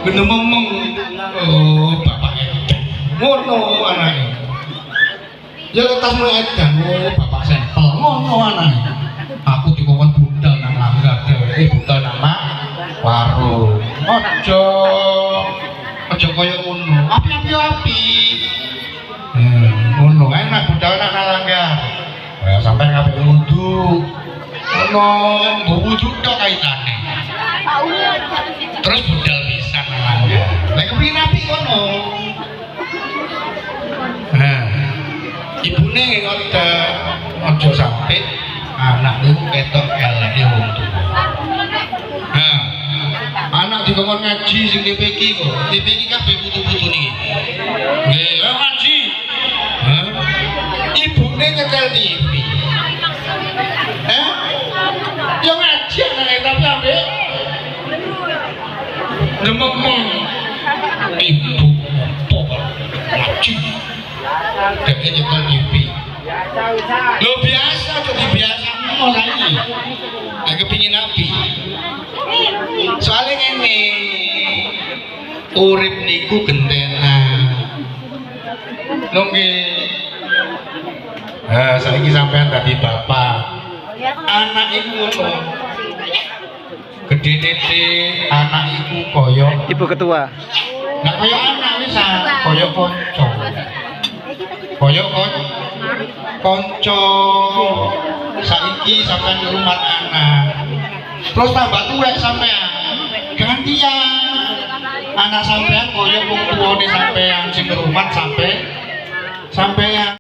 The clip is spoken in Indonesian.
bener memeng. Oh, bapak edan. Ngono anake. Ya lek tasmu edan, oh bapak sampel. Ngono anake. Aku dikongkon budal nang langgar dheweke budal nang warung. Aja kaya ngono. Api. Ngono enak budal nang langgar. Ya sampai kabeh wudu. Ono wudu tok kaitane. Terus budal pisan nang langgar. Lek kepengin apik ngono. Ibune ngoten aja sampai anak niku ketok eleke wong tuwa. Anak dikongkon ngaji sing TPQ kok. TPQ kabeh putu-putu niki. Nggih, ngaji. Ibune nyetel TV. Yo ngaji nang tapi ambek dememeng. Ibu apa ngaji. Dek nyetel TV. Lo biasa jadi biasa mulai ini. Lagi kepingin nabi. Soalnya ngene urip niku gentena. Nggih. Saiki sampean dadi bapak. Anak iku ngono. Gedene anak iku kaya Ibu ketua. Nah kaya anak wis kaya kanca. Kaya kanca. Saiki sampean ngrumat anak. Terus tambah tuwek sampean. Gantian. Anak sampean kaya wong tuwane sampean sing ngrumat sampean.